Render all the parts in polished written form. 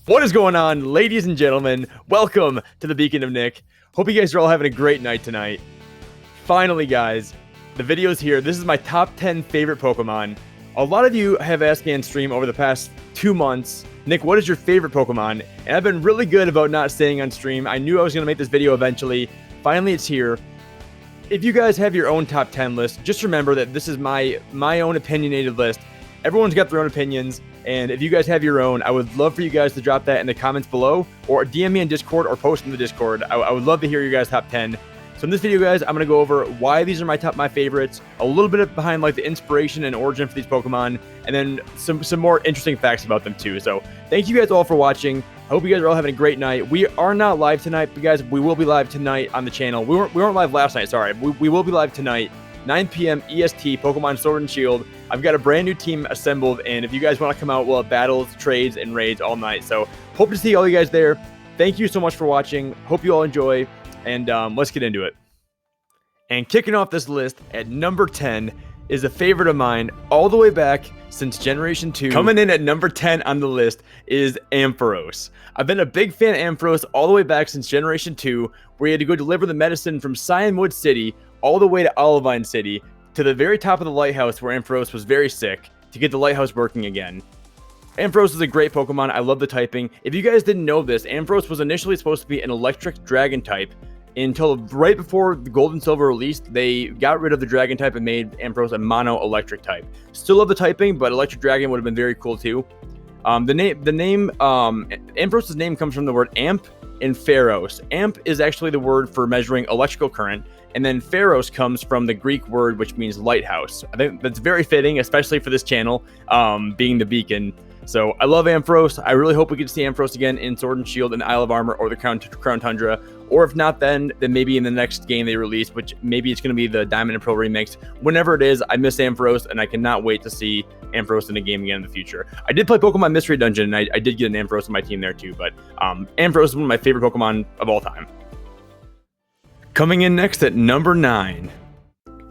What is going on, ladies and gentlemen? Welcome to the Beacon of Nick. Hope you guys are all having a great night tonight. Finally, guys, the video's here. This is my top 10 favorite Pokemon. A lot of you have asked me on stream over the past 2 months, Nick, what is your favorite Pokemon? And I've been really good about not staying on stream. I knew I was going to make this video eventually. Finally, it's here. If you guys have your own top 10 list, just remember that this is my own opinionated list. Everyone's got their own opinions, and if you guys have your own, I would love for you guys to drop that in the comments below, or DM me on Discord, or post in the Discord. I would love to hear your guys' top 10. So in this video, guys, I'm going to go over why these are my favorite, a little bit behind like the inspiration and origin for these Pokemon, and then some more interesting facts about them too. So thank you guys all for watching. I hope you guys are all having a great night. We are not live tonight, but guys, we will be live tonight on the channel. We weren't live last night, sorry. We will be live tonight, 9 p.m. EST, Pokemon Sword and Shield. I've got a brand new team assembled, and if you guys want to come out, we'll have battles, trades, and raids all night. So hope to see all you guys there. Thank you so much for watching. Hope you all enjoy, and let's get into it. And kicking off this list at number 10 is a favorite of mine all the way back since Generation 2. Coming in at number 10 on the list is Ampharos. I've been a big fan of Ampharos all the way back since Generation 2, where you had to go deliver the medicine from Cyanwood City all the way to Olivine City to the very top of the lighthouse where Ampharos was very sick to get the lighthouse working again. Ampharos is a great Pokemon. I love the typing. If you guys didn't know this, Ampharos was initially supposed to be an electric dragon type until right before the Gold and Silver released. They got rid of the dragon type and made Ampharos a mono electric type. Still love the typing, but electric dragon would have been very cool too. Ampharos' name comes from the word amp and Pharos. Amp is actually the word for measuring electrical current, and then Pharos comes from the Greek word which means lighthouse. I think that's very fitting, especially for this channel, being the beacon. So I love Ampharos. I really hope we get to see Ampharos again in Sword and Shield and Isle of Armor or the Crown Tundra. Or if not then maybe in the next game they release, which maybe it's going to be the Diamond and Pearl remix. Whenever it is, I miss Ampharos, and I cannot wait to see Ampharos in a game again in the future. I did play Pokemon Mystery Dungeon, and I did get an Ampharos in my team there too, but Ampharos is one of my favorite Pokemon of all time. Coming in next at number 9.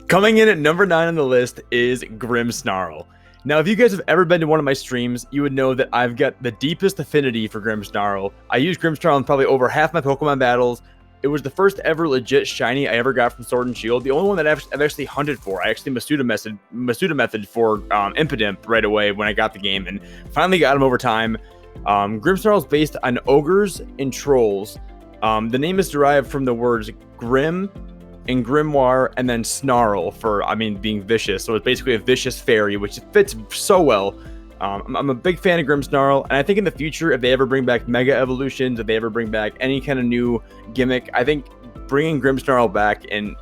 Coming in at number 9 on the list is Grimsnarl. Now, if you guys have ever been to one of my streams, you would know that I've got the deepest affinity for Grimsnarl. I use Grimsnarl in probably over half my Pokemon battles. It was the first ever legit shiny I ever got from Sword and Shield. The only one that I've actually hunted for. I actually Masuda method for Impidimp right away when I got the game, and finally got him over time. Grimsnarl is based on ogres and trolls. The name is derived from the words grim and grimoire, and then snarl for, being vicious. So it's basically a vicious fairy, which fits so well. I'm a big fan of Grimsnarl, and I think in the future, if they ever bring back Mega Evolutions, if they ever bring back any kind of new gimmick, I think bringing Grimsnarl back and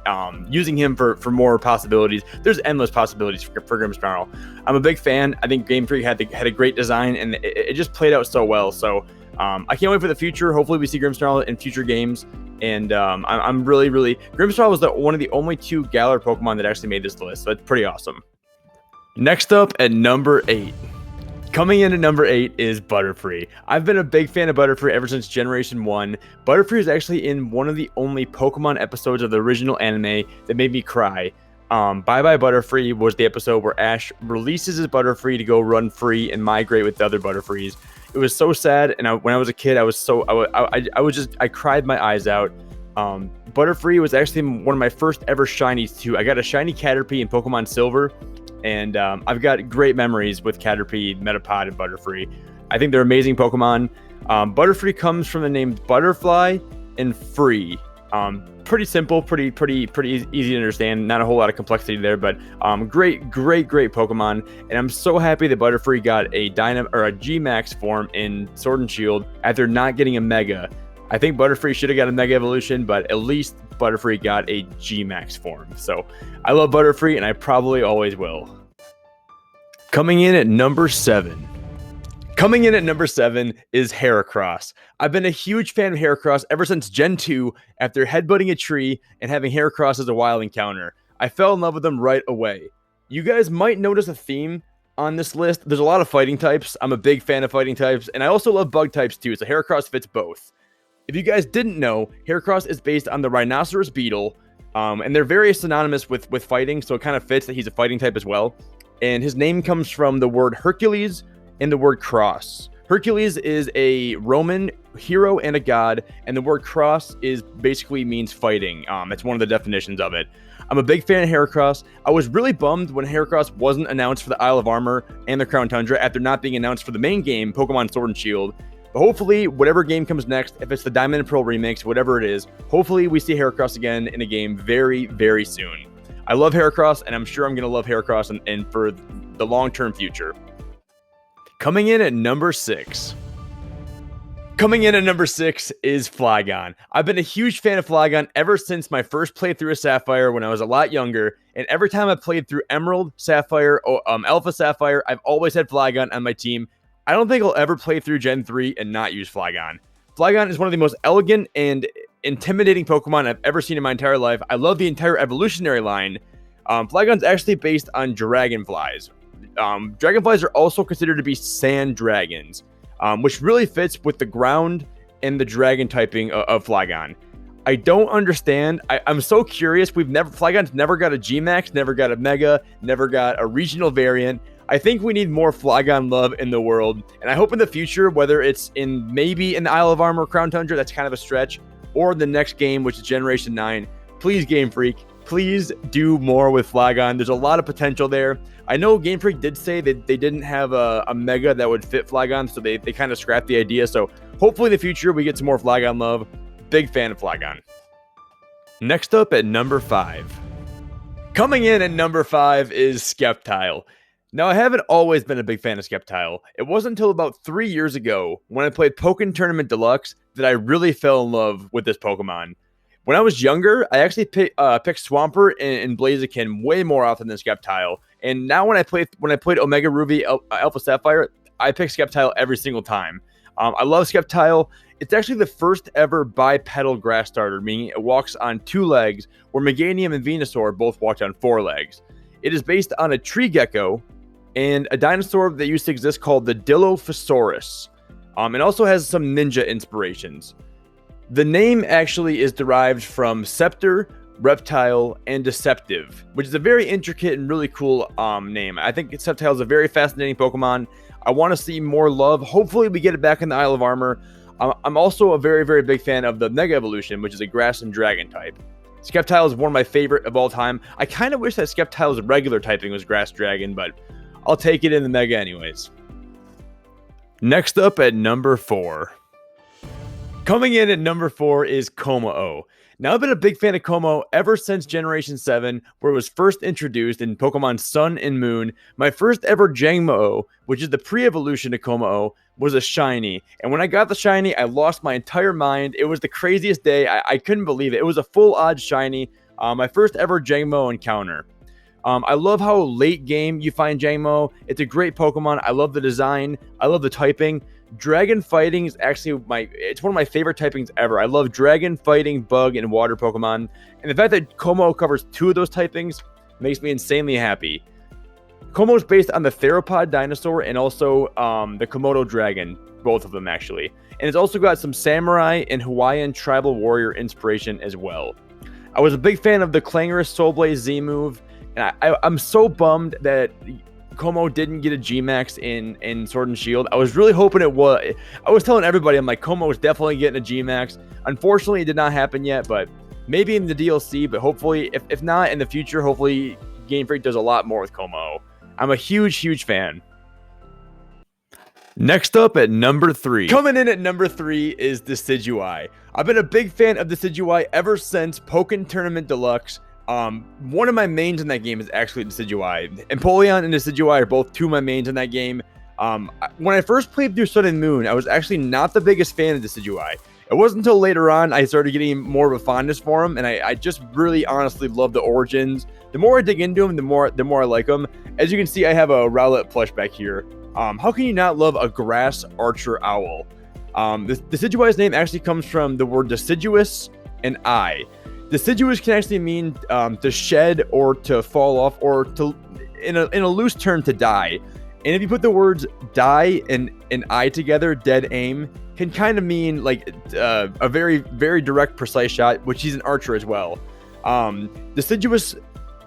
using him for more possibilities. There's endless possibilities for Grimsnarl. I'm a big fan. I think Game Freak had a great design, and it just played out so well. So I can't wait for the future. Hopefully we see Grimsnarl in future games. And I'm really Grimsnarl was one of the only 2 Galar Pokemon that actually made this list, so that's pretty awesome. Next up at number 8. Coming in at number 8 is Butterfree. I've been a big fan of Butterfree ever since Generation 1. Butterfree is actually in one of the only Pokemon episodes of the original anime that made me cry. Bye Bye Butterfree was the episode where Ash releases his Butterfree to go run free and migrate with the other Butterfrees. It was so sad, and when I was a kid, I cried my eyes out. Butterfree was actually one of my first ever shinies too. I got a shiny Caterpie in Pokemon Silver, and I've got great memories with Caterpie, Metapod, and Butterfree. I think they're amazing Pokemon. Butterfree comes from the names Butterfly and Free. Pretty simple, pretty easy to understand. Not a whole lot of complexity there, but great Pokemon. And I'm so happy that Butterfree got a G-Max form in Sword and Shield after not getting a Mega. I think Butterfree should have got a Mega Evolution, but at least Butterfree got a G-Max form. So I love Butterfree, and I probably always will. Coming in at number 7. Coming in at number 7 is Heracross. I've been a huge fan of Heracross ever since Gen 2 after headbutting a tree and having Heracross as a wild encounter. I fell in love with them right away. You guys might notice a theme on this list. There's a lot of fighting types. I'm a big fan of fighting types, and I also love bug types too, so Heracross fits both. If you guys didn't know, Heracross is based on the rhinoceros beetle, and they're very synonymous with fighting, so it kind of fits that he's a fighting type as well. And his name comes from the word Hercules and the word cross, Hercules is a Roman hero and a god, and the word cross is basically means fighting. It's one of the definitions of it. I'm a big fan of Heracross. I was really bummed when Heracross wasn't announced for the Isle of Armor and the Crown Tundra after not being announced for the main game, Pokemon Sword and Shield. But hopefully, whatever game comes next, if it's the Diamond and Pearl remix, whatever it is, hopefully we see Heracross again in a game very, very soon. I love Heracross, and I'm sure I'm going to love Heracross and for the long-term future. Coming in at number 6. Coming in at number 6 is Flygon. I've been a huge fan of Flygon ever since my first playthrough of Sapphire when I was a lot younger, and every time I played through Emerald, Sapphire, Alpha Sapphire, I've always had Flygon on my team. I don't think I'll ever play through Gen 3 and not use Flygon. Flygon is one of the most elegant and intimidating Pokemon I've ever seen in my entire life. I love the entire evolutionary line. Flygon's actually based on dragonflies. Dragonflies are also considered to be sand dragons, which really fits with the ground and the dragon typing of Flygon. I don't understand. I'm so curious. Flygon's never got a G-Max, never got a Mega, never got a regional variant. I think we need more Flygon love in the world, and I hope in the future, whether it's maybe in the Isle of Armor, Crown Tundra, that's kind of a stretch, or the next game, which is Generation 9, please Game Freak, please do more with Flygon. There's a lot of potential there. I know Game Freak did say that they didn't have a Mega that would fit Flygon, so they kind of scrapped the idea. So hopefully in the future we get some more Flygon love. Big fan of Flygon. Next up at number 5. Coming in at number 5 is Sceptile. Now, I haven't always been a big fan of Sceptile. It wasn't until about 3 years ago when I played Pokken Tournament Deluxe that I really fell in love with this Pokemon. When I was younger, I actually picked Swampert and Blaziken way more often than Sceptile. And now when I played Omega Ruby, Alpha Sapphire, I pick Sceptile every single time. I love Sceptile. It's actually the first ever bipedal grass starter, meaning it walks on 2 legs, where Meganium and Venusaur both walked on 4 legs. It is based on a tree gecko and a dinosaur that used to exist called the Dilophosaurus. It also has some ninja inspirations. The name actually is derived from scepter, reptile, and deceptive, which is a very intricate and really cool name. I think Sceptile is a very fascinating Pokemon. I want to see more love. Hopefully we get it back in the Isle of Armor. I'm also a very, very big fan of the Mega Evolution, which is a grass and dragon type. Sceptile is one of my favorite of all time. I kind of wish that Sceptile's regular typing was grass dragon, but I'll take it in the Mega anyways. Next up at number 4. Coming in at number 4 is Kommo-o. Now, I've been a big fan of Kommo ever since Generation 7, where it was first introduced in Pokemon Sun and Moon. My first ever Jangmo-o, which is the pre-evolution of Kommo-o, was a shiny. And when I got the shiny, I lost my entire mind. It was the craziest day. I couldn't believe it. It was a full odd shiny. My first ever Jangmo encounter. I love how late game you find Jangmo. It's a great Pokemon. I love the design. I love the typing. Dragon fighting is actually it's one of my favorite typings ever. I love dragon fighting, bug, and water Pokemon. And the fact that Kommo covers 2 of those typings makes me insanely happy. Kommo is based on the theropod dinosaur and also the Komodo dragon, both of them actually. And it's also got some samurai and Hawaiian tribal warrior inspiration as well. I was a big fan of the Clangorous Soul Blaze Z move, and I'm so bummed that Kommo didn't get a G-Max in Sword and Shield. I was really hoping it was. I was telling everybody, I'm like, Kommo is definitely getting a G-Max. Unfortunately, it did not happen yet, but maybe in the DLC, but hopefully, if not in the future, hopefully Game Freak does a lot more with Kommo. I'm a huge, huge fan. Next up at number 3. Coming in at number 3 is Decidueye. I've been a big fan of Decidueye ever since Pokken Tournament Deluxe. One of my mains in that game is actually Decidueye. Empoleon and Decidueye are both 2 of my mains in that game. When I first played through Sun and Moon, I was actually not the biggest fan of Decidueye. It wasn't until later on I started getting more of a fondness for him, and I just really honestly love the origins. The more I dig into him, the more I like him. As you can see, I have a Rowlet plush back here. How can you not love a grass archer owl? Decidueye's name actually comes from the word deciduous and eye. Deciduous can actually mean to shed or to fall off, or to, in a loose term, to die. And if you put the words die and eye together, dead aim, can kind of mean like a very, very direct, precise shot, which he's an archer as well. Deciduous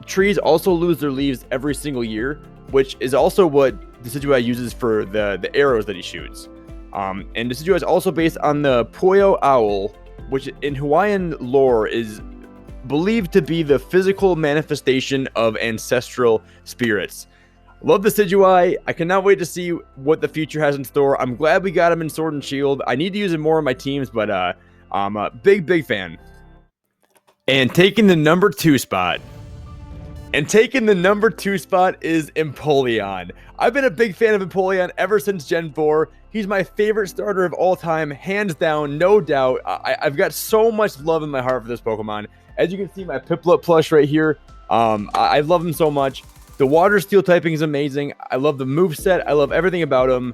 trees also lose their leaves every single year, which is also what Decidueye uses for the arrows that he shoots. And Decidueye is also based on the Puyo owl, which in Hawaiian lore is believed to be the physical manifestation of ancestral spirits. Love the Decidueye. I cannot wait to see what the future has in store. I'm glad we got him in Sword and Shield. I need to use him more on my teams, but I'm a big fan. And taking the number 2 spot. And taking the number 2 spot is Empoleon. I've been a big fan of Empoleon ever since Gen 4. He's my favorite starter of all time, hands down, no doubt. I've got so much love in my heart for this Pokemon. As you can see, my Piplup plush right here. I love him so much. The Water Steel typing is amazing. I love the moveset. I love everything about him.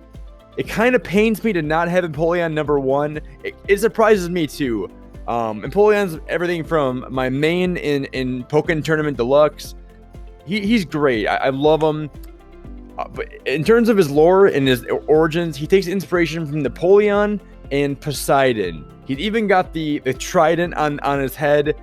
It kind of pains me to not have Empoleon number 1. It surprises me too. Empoleon's everything from my main in Pokken Tournament Deluxe. He's great. I love him. But in terms of his lore and his origins, he takes inspiration from Napoleon and Poseidon. He's even got the trident on his head.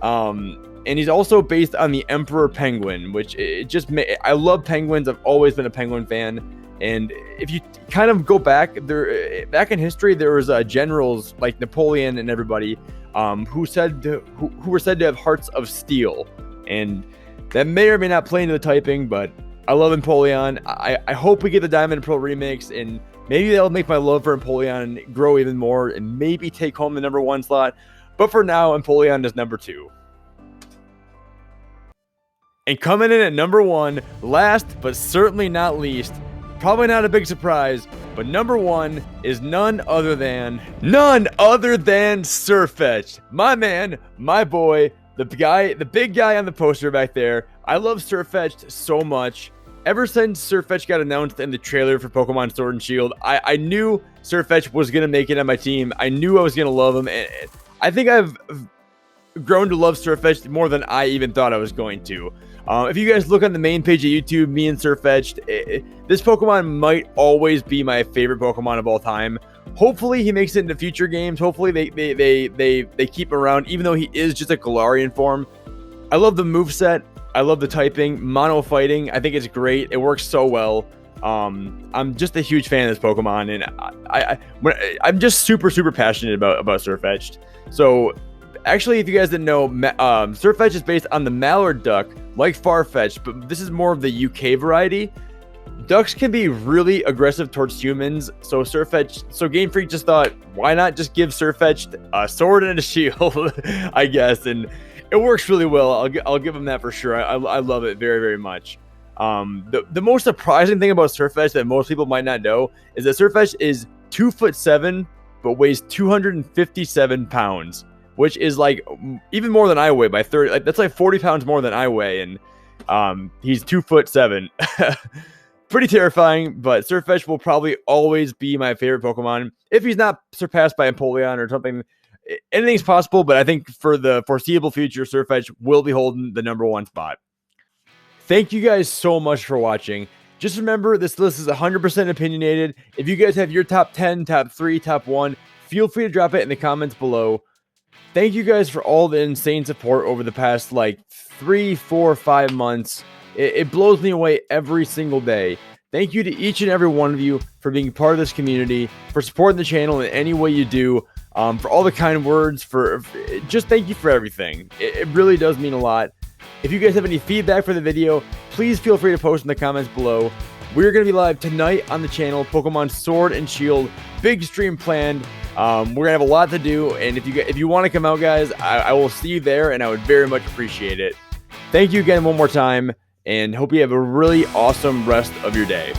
And he's also based on the Emperor Penguin, which I love penguins. I've always been a penguin fan. And if you kind of go back in history, there was generals like Napoleon and everybody who were said to have hearts of steel, and that may or may not play into the typing. But I love Empoleon. I hope we get the Diamond and Pearl remix, and maybe that'll make my love for Empoleon grow even more, and maybe take home the number 1 slot. But for now, Empoleon is number 2. And coming in at number 1, last but certainly not least, probably not a big surprise, but number 1 is none other than Sirfetchd. My man, my boy, the big guy on the poster back there. I love Sirfetchd so much. Ever since Sirfetchd got announced in the trailer for Pokemon Sword and Shield, I knew Sirfetchd was going to make it on my team. I knew I was going to love him. And I think I've grown to love Sirfetchd more than I even thought I was going to. If you guys look on the main page of YouTube, me and Sirfetchd, this Pokemon might always be my favorite Pokemon of all time. Hopefully he makes it into future games. Hopefully they keep him around, even though he is just a Galarian form. I love the moveset. I love the typing. Mono fighting, I think it's great. It works so well. I'm just a huge fan of this Pokemon, and I'm just super passionate about Sirfetchd. So actually, if you guys didn't know, Sirfetchd is based on the mallard duck, like Farfetch'd, but this is more of the UK variety. Ducks can be really aggressive towards humans, so Game Freak just thought, why not just give Sirfetchd a sword and a shield, I guess, and it works really well. I'll give him that for sure. I love it very much. The most surprising thing about Sirfetchd that most people might not know is that Sirfetchd is 2'7", but weighs 257 pounds. Which is like even more than I weigh by 30. Like, that's like 40 pounds more than I weigh, and he's 2'7". Pretty terrifying, but Sirfetchd will probably always be my favorite Pokemon. If he's not surpassed by Empoleon or something, anything's possible. But I think for the foreseeable future, Sirfetchd will be holding the number 1 spot. Thank you guys so much for watching. Just remember, this list is 100% opinionated. If you guys have your top 10, top 3, top 1, feel free to drop it in the comments below. Thank you guys for all the insane support over the past 3, 4, 5 months. It blows me away every single day. Thank you to each and every one of you for being part of this community, for supporting the channel in any way you do, for all the kind words, just thank you for everything. It really does mean a lot. If you guys have any feedback for the video, please feel free to post in the comments below. We're going to be live tonight on the channel, Pokemon Sword and Shield. Big stream planned. We're going to have a lot to do, and if you want to come out, guys, I will see you there, and I would very much appreciate it. Thank you again one more time, and hope you have a really awesome rest of your day.